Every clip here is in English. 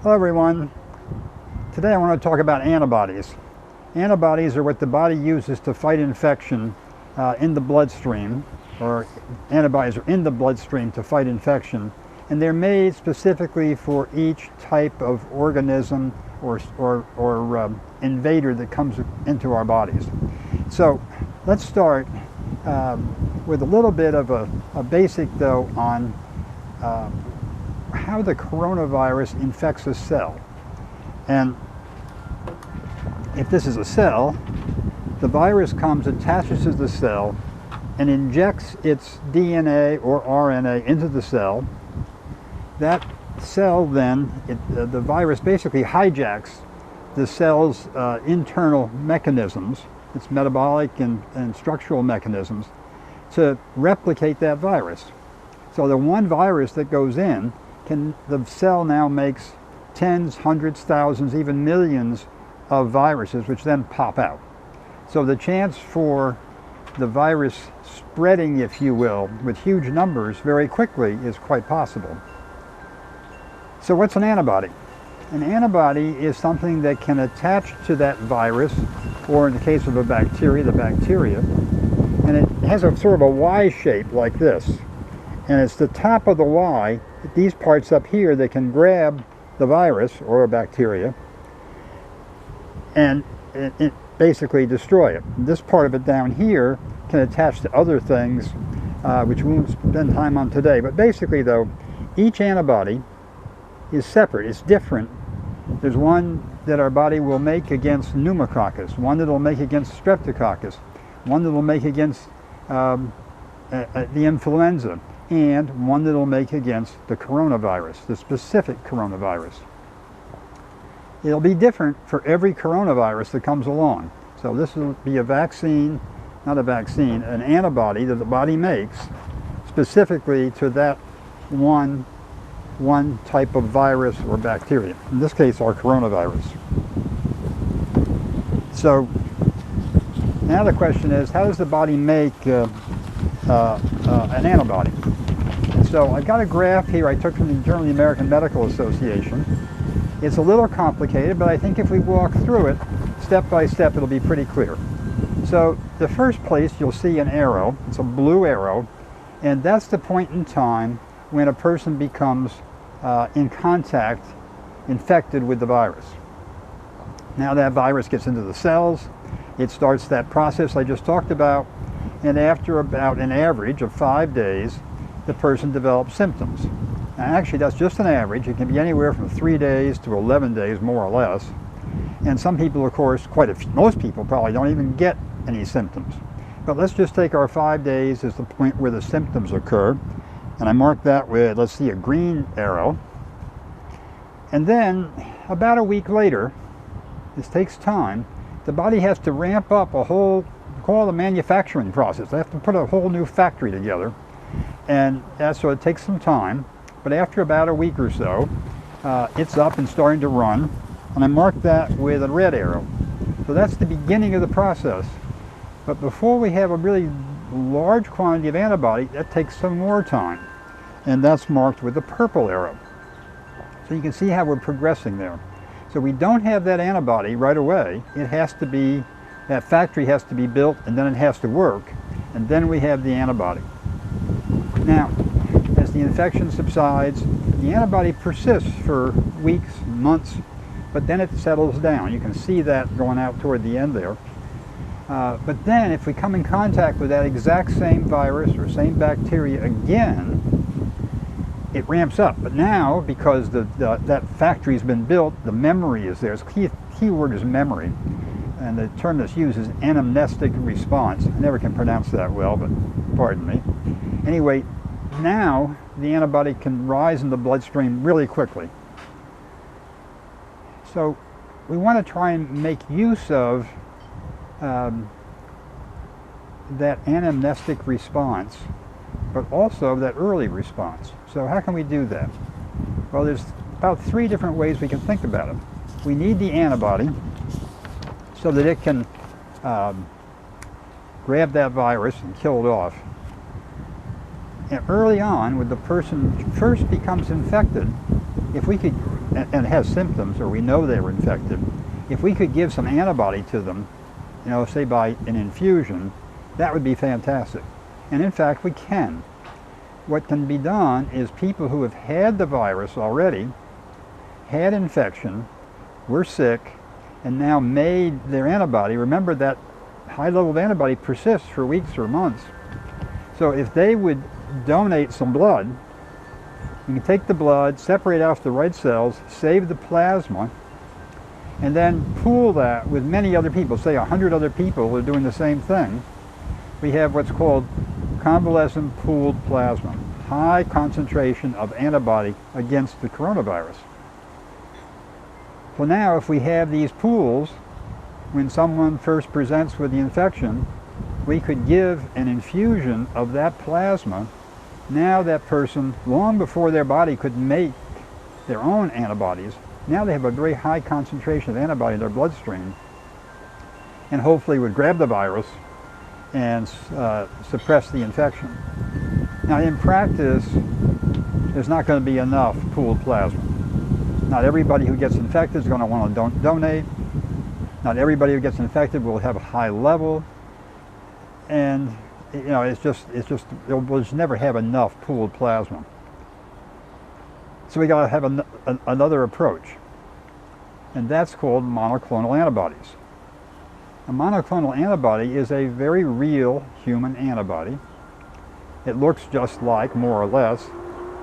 Hello everyone. Today I want to talk about antibodies. Antibodies are what the body uses to fight infection in the bloodstream, or antibodies are in the bloodstream to fight infection, and they're made specifically for each type of organism or invader that comes into our bodies. So let's start with a little bit of a basic though on how the coronavirus infects a cell. And if this is a cell, the virus comes, attaches to the cell, and injects its DNA or RNA into the cell. That cell then, the virus basically hijacks the cell's internal mechanisms, its metabolic and structural mechanisms, to replicate that virus. So the one virus that goes in, the cell now makes tens, hundreds, thousands, even millions of viruses, which then pop out. So the chance for the virus spreading, if you will, with huge numbers very quickly is quite possible. So what's an antibody? An antibody is something that can attach to that virus, or in the case of a bacteria, the bacteria, and it has a sort of a Y shape like this. And it's the top of the Y, these parts up here, that can grab the virus or a bacteria and it basically destroy it. This part of it down here can attach to other things, which we won't spend time on today. But basically though, each antibody is separate, it's different. There's one that our body will make against pneumococcus, one that will make against streptococcus, one that will make against the influenza, and one that will make against the coronavirus, the specific coronavirus. It'll be different for every coronavirus that comes along. So this will be a vaccine, not a vaccine, an antibody that the body makes specifically to that one type of virus or bacteria. In this case, our coronavirus. So now the question is, how does the body make an antibody? And so I've got a graph here I took from the Journal of the American Medical Association. It's a little complicated, but I think if we walk through it step by step, it'll be pretty clear. So the first place you'll see an arrow, it's a blue arrow, and that's the point in time when a person becomes in contact, infected with the virus. Now that virus gets into the cells, it starts that process I just talked about, and after about an average of 5 days, the person develops symptoms. Now actually that's just an average. It can be anywhere from 3 days to 11 days, more or less. And some people, of course, most people probably don't even get any symptoms. But let's just take our 5 days as the point where the symptoms occur. And I mark that with, let's see, a green arrow. And then about a week later, this takes time, the body has to ramp up a whole, call it a manufacturing process. They have to put a whole new factory together. And so it takes some time. But after about a week or so, it's up and starting to run. And I mark that with a red arrow. So that's the beginning of the process. But before we have a really large quantity of antibody, that takes some more time. And that's marked with a purple arrow. So you can see how we're progressing there. So we don't have that antibody right away. It has to be, that factory has to be built, and then it has to work. And then we have the antibody. Now, as the infection subsides, the antibody persists for weeks, months, but then it settles down. You can see that going out toward the end there. But then if we come in contact with that exact same virus or same bacteria again, it ramps up. But now, because that factory's been built, the memory is there. The key word is memory. And the term that's used is anamnestic response. I never can pronounce that well, but pardon me. Anyway, now the antibody can rise in the bloodstream really quickly. So we want to try and make use of that anamnestic response, but also that early response. So how can we do that? Well, there's about 3 different ways we can think about it. We need the antibody so that it can grab that virus and kill it off. And early on, when the person first becomes infected, if we could, and has symptoms, or we know they were infected, if we could give some antibody to them, you know, say by an infusion, that would be fantastic. And in fact, we can. What can be done is people who have had the virus already, had infection, were sick, and now made their antibody. Remember that high level of antibody persists for weeks or months. So if they would donate some blood, you can take the blood, separate out the red cells, save the plasma, and then pool that with many other people, say 100 other people who are doing the same thing. We have what's called convalescent pooled plasma, high concentration of antibody against the coronavirus. So now if we have these pools, when someone first presents with the infection, we could give an infusion of that plasma. Now that person, long before their body could make their own antibodies, now they have a very high concentration of antibody in their bloodstream, and hopefully would grab the virus and suppress the infection. Now in practice, there's not going to be enough pooled plasma. Not everybody who gets infected is going to want to donate. Not everybody who gets infected will have a high level. And you know, we'll just never have enough pooled plasma. So we got to have another approach, and that's called monoclonal antibodies. A monoclonal antibody is a very real human antibody. It looks just like, more or less,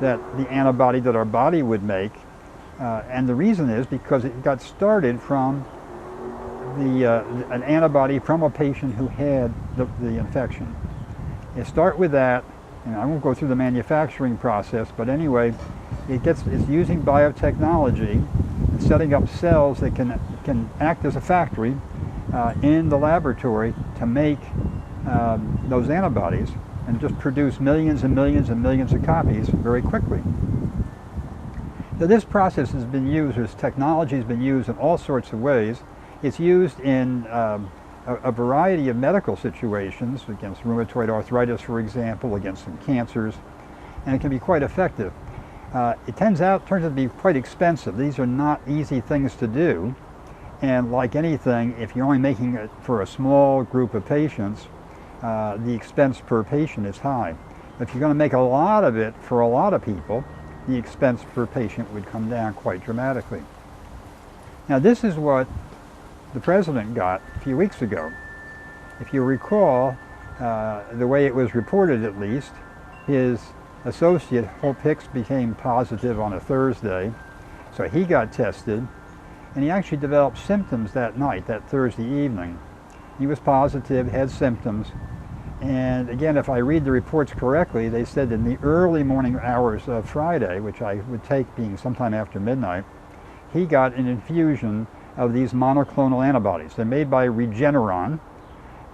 that the antibody that our body would make, and the reason is because it got started from an antibody from a patient who had the infection. You start with that, and I won't go through the manufacturing process, but anyway, it's using biotechnology, setting up cells that can act as a factory in the laboratory to make those antibodies and just produce millions and millions and millions of copies very quickly. So this process has been used, this technology has been used in all sorts of ways. It's used in a variety of medical situations, against rheumatoid arthritis, for example, against some cancers, and it can be quite effective. It turns out to be quite expensive. These are not easy things to do, and like anything, if you're only making it for a small group of patients, the expense per patient is high. If you're going to make a lot of it for a lot of people, the expense per patient would come down quite dramatically. Now this is what the president got a few weeks ago. If you recall, the way it was reported at least, his associate Hope Hicks became positive on a Thursday, so he got tested, and he actually developed symptoms that night, that Thursday evening. He was positive, had symptoms, and again, if I read the reports correctly, they said in the early morning hours of Friday, which I would take being sometime after midnight, he got an infusion of these monoclonal antibodies. They're made by Regeneron,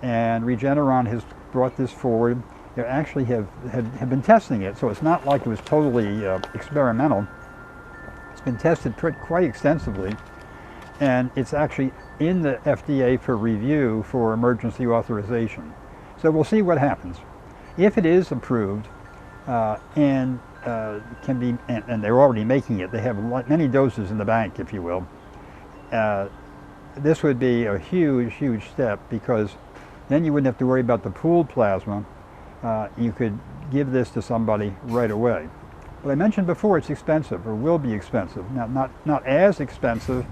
and Regeneron has brought this forward. They actually have been testing it, so it's not like it was totally experimental. It's been tested quite extensively, and it's actually in the FDA for review for emergency authorization. So we'll see what happens. If it is approved and can be, and they're already making it, they have many doses in the bank, if you will. This would be a huge, huge step, because then you wouldn't have to worry about the pooled plasma. You could give this to somebody right away. But I mentioned before, it's expensive, or will be expensive. Now, not as expensive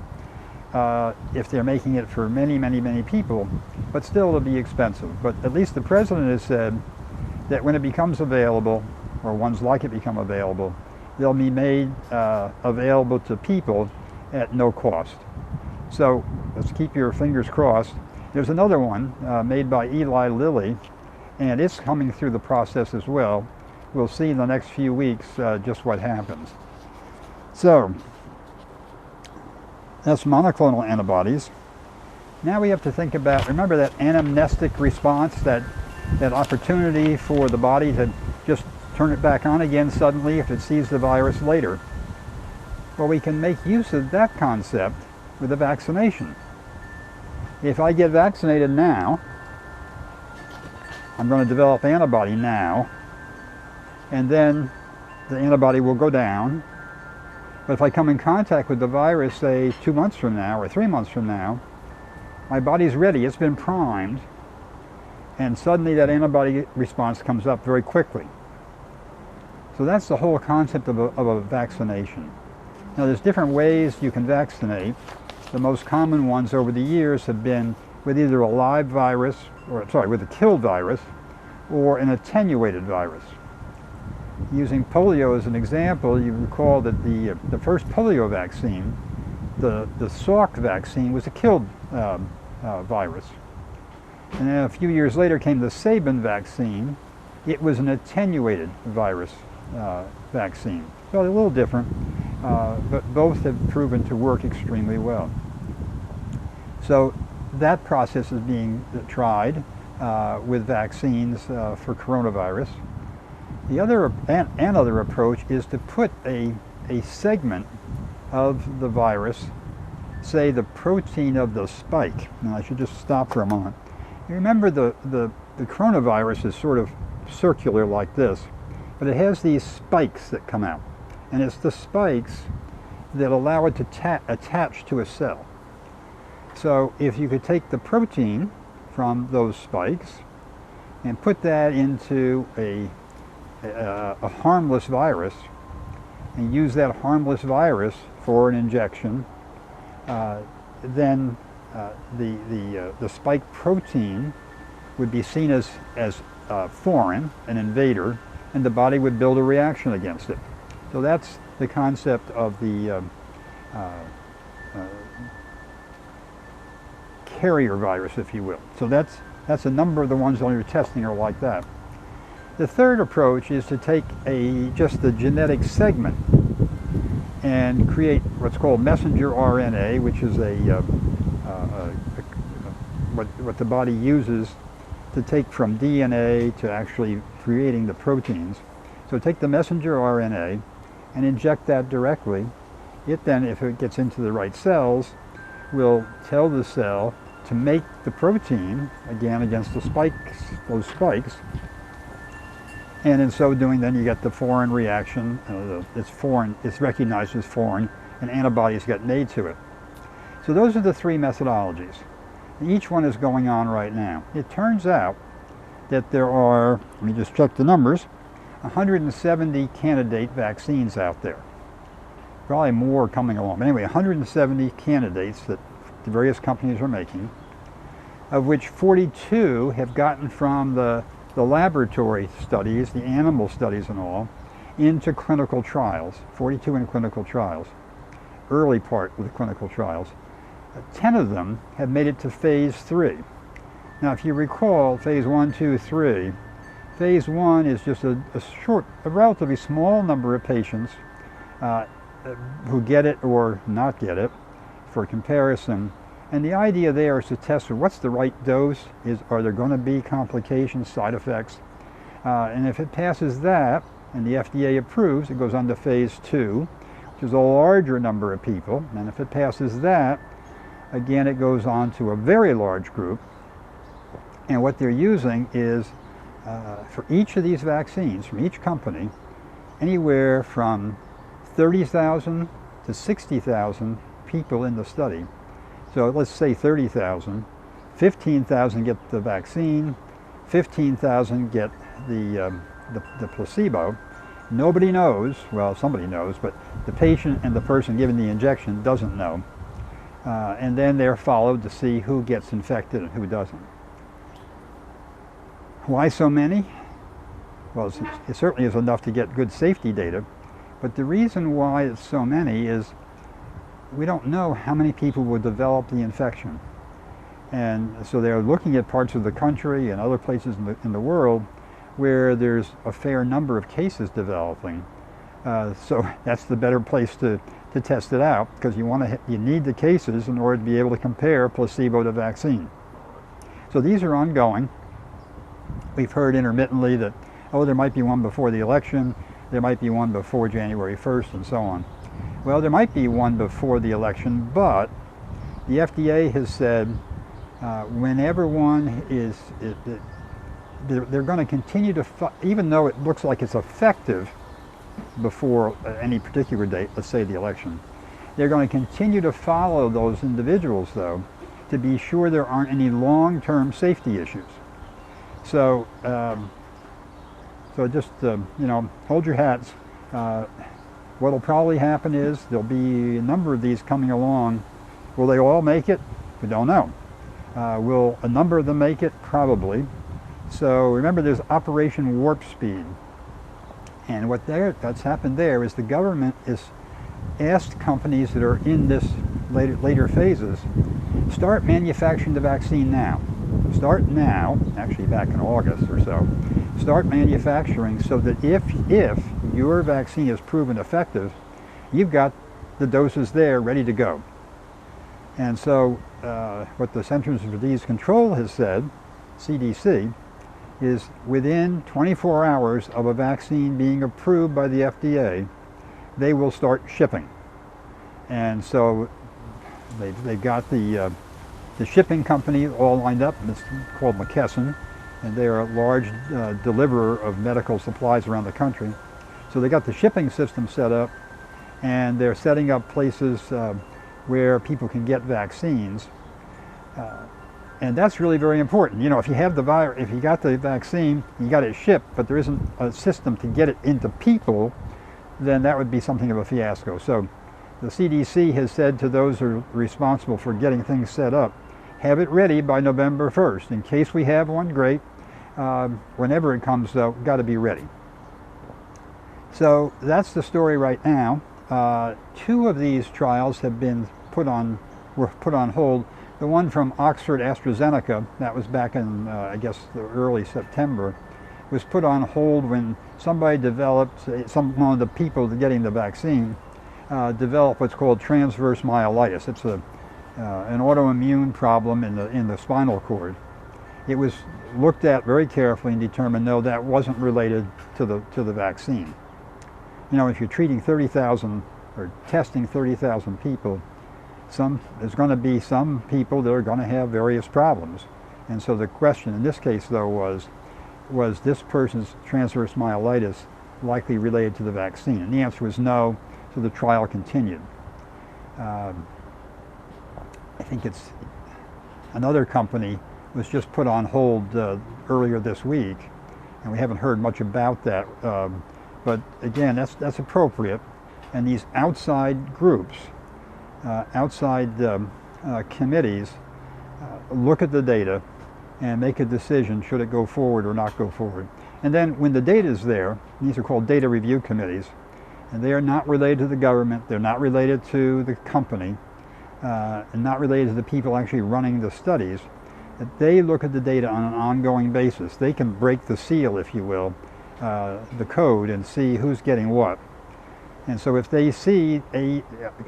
if they're making it for many, many, many people, but still it'll be expensive. But at least the president has said that when it becomes available, or ones like it become available, they'll be made available to people at no cost. So let's keep your fingers crossed. There's another one made by Eli Lilly, and it's coming through the process as well. We'll see in the next few weeks just what happens. So that's monoclonal antibodies. Now we have to think about, remember that anamnestic response, that opportunity for the body to just turn it back on again suddenly if it sees the virus later. Well, we can make use of that concept with a vaccination. If I get vaccinated now, I'm going to develop antibody now, and then the antibody will go down. But if I come in contact with the virus, say 2 months from now or 3 months from now, my body's ready, it's been primed, and suddenly that antibody response comes up very quickly. So that's the whole concept of a vaccination. Now there's different ways you can vaccinate. The most common ones over the years have been with either a live virus, with a killed virus, or an attenuated virus. Using polio as an example, you recall that the first polio vaccine, the Salk vaccine, was a killed virus. And then a few years later came the Sabin vaccine. It was an attenuated virus vaccine. So a little different, but both have proven to work extremely well. So that process is being tried with vaccines for coronavirus. The other approach is to put a segment of the virus, say the protein of the spike. Now I should just stop for a moment. You remember the coronavirus is sort of circular like this, but it has these spikes that come out. And it's the spikes that allow it to attach to a cell. So if you could take the protein from those spikes and put that into a harmless virus and use that harmless virus for an injection, then the spike protein would be seen as foreign, an invader, and the body would build a reaction against it. So that's the concept of the carrier virus, if you will. So that's a number of the ones that you're testing are like that. The third approach is to take just the genetic segment and create what's called messenger RNA, which is what the body uses to take from DNA to actually creating the proteins. So take the messenger RNA and inject that directly. It then, if it gets into the right cells, will tell the cell to make the protein, again against the spikes, those spikes. And in so doing, then you get the foreign reaction. It's recognized as foreign, and antibodies get made to it. So those are the three methodologies. And each one is going on right now. It turns out that there are, let me just check the numbers, 170 candidate vaccines out there. Probably more coming along. But anyway, 170 candidates that the various companies are making, of which 42 have gotten from the laboratory studies, the animal studies and all, into clinical trials. 42 in clinical trials, early part of the clinical trials. 10 of them have made it to phase 3. Now if you recall, phase 1, 2, 3, phase 1 is just a relatively small number of patients who get it or not get it for comparison. And the idea there is to test for what's the right dose, are there going to be complications, side effects, and if it passes that and the FDA approves, it goes on to phase 2, which is a larger number of people, and if it passes that, again it goes on to a very large group. And what they're using is, for each of these vaccines, from each company, anywhere from 30,000 to 60,000 people in the study. So let's say 30,000, 15,000 get the vaccine, 15,000 get the placebo. Nobody knows, well somebody knows, but the patient and the person giving the injection doesn't know. And then they're followed to see who gets infected and who doesn't. Why so many? Well, it certainly is enough to get good safety data, but the reason why it's so many is we don't know how many people will develop the infection. And so they're looking at parts of the country and other places in the world where there's a fair number of cases developing. So that's the better place to test it out, because you need the cases in order to be able to compare placebo to vaccine. So these are ongoing. We've heard intermittently that, oh, there might be one before the election, there might be one before January 1st, and so on. Well, there might be one before the election, but the FDA has said whenever one is, they're going to continue to, even though it looks like it's effective before any particular date, let's say the election. They're going to continue to follow those individuals, though, to be sure there aren't any long-term safety issues. So, just hold your hats. What will probably happen is there'll be a number of these coming along. Will they all make it? We don't know. Will a number of them make it? Probably. So remember, there's Operation Warp Speed. And that's happened there is the government is asked companies that are in this later phases, start manufacturing the vaccine now. Start now, actually back in August or so, start manufacturing so that if your vaccine is proven effective, you've got the doses there ready to go. And so what the Centers for Disease Control has said, CDC, is within 24 hours of a vaccine being approved by the FDA, they will start shipping. And so they've got the shipping company all lined up. It's called McKesson, and they are a large deliverer of medical supplies around the country. So they got the shipping system set up, and they're setting up places where people can get vaccines. And that's really very important. If you have the virus, if you got the vaccine, you got it shipped, but there isn't a system to get it into people, then that would be something of a fiasco. So the CDC has said to those who are responsible for getting things set up, have it ready by November 1st. In case we have one, great. Whenever it comes, though, got to be ready. So that's the story right now. 2 of these trials have been were put on hold. The one from Oxford AstraZeneca, that was back in, I guess, the early September, was put on hold when somebody developed, one of the people getting the vaccine, developed what's called transverse myelitis. It's an autoimmune problem in the spinal cord. It was looked at very carefully and determined, no, that wasn't related to the vaccine. If you're treating 30,000 or testing 30,000 people, there's going to be some people that are going to have various problems. And so the question in this case, though, was this person's transverse myelitis likely related to the vaccine? And the answer was no, so the trial continued. I think it's another company was just put on hold earlier this week, and we haven't heard much about that. But again, that's appropriate. And these outside groups, outside committees, look at the data and make a decision, should it go forward or not go forward. And then when the data is there, these are called data review committees, and they are not related to the government, they're not related to the company, and not related to the people actually running the studies. They look at the data on an ongoing basis. They can break the seal, if you will, the code, and see who's getting what. And so if they see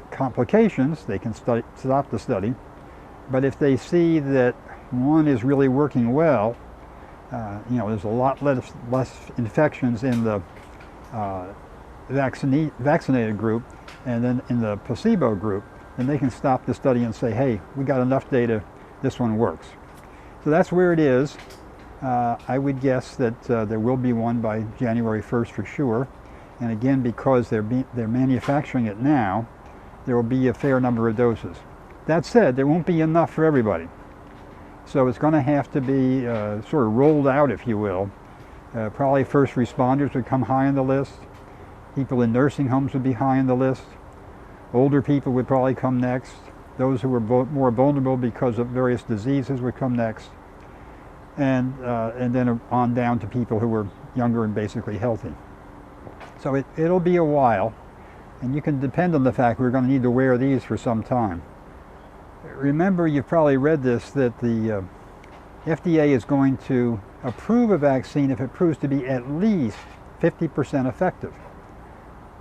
complications, they can stop the study. But if they see that one is really working well, there's a lot less infections in the vaccinated group and then in the placebo group, then they can stop the study and say, hey, we got enough data, this one works. So that's where it is. I would guess that there will be one by January 1st for sure. And again, because they're manufacturing it now, there will be a fair number of doses. That said, there won't be enough for everybody. So it's going to have to be sort of rolled out, if you will. Probably first responders would come high on the list. People in nursing homes would be high on the list. Older people would probably come next. Those who were more vulnerable because of various diseases would come next. And then on down to people who were younger and basically healthy. So it'll be a while, and you can depend on the fact we're going to need to wear these for some time. Remember, you've probably read this, that the FDA is going to approve a vaccine if it proves to be at least 50% effective.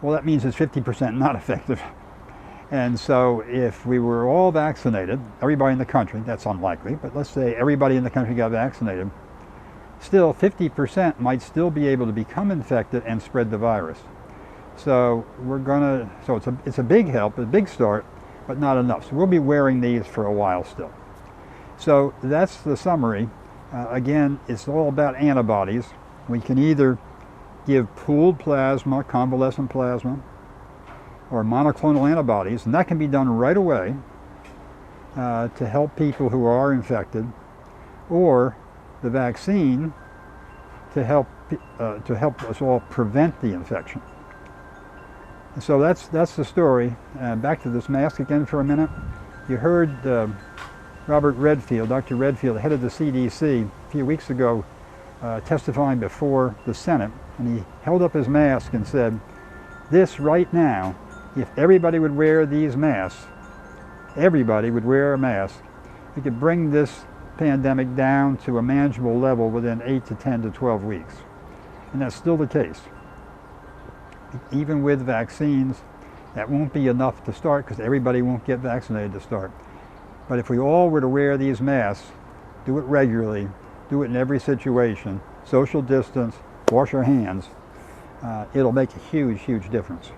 Well, that means it's 50% not effective. And so if we were all vaccinated, everybody in the country, that's unlikely, but let's say everybody in the country got vaccinated, still 50% might still be able to become infected and spread the virus. So it's a big help, a big start, but not enough. So we'll be wearing these for a while still. So that's the summary. Again, it's all about antibodies. We can either give pooled plasma, convalescent plasma, or monoclonal antibodies, and that can be done right away to help people who are infected, or the vaccine to help us all prevent the infection. And so that's the story. Back to this mask again for a minute. You heard Robert Redfield, Dr. Redfield, head of the CDC, a few weeks ago testifying before the Senate, and he held up his mask and said, this right now, if everybody would wear these masks, everybody would wear a mask, we could bring this pandemic down to a manageable level within 8 to 10 to 12 weeks. And that's still the case. Even with vaccines, that won't be enough to start because everybody won't get vaccinated to start. But if we all were to wear these masks, do it regularly, do it in every situation, social distance, wash our hands, it'll make a huge, huge difference.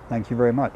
Thank you very much.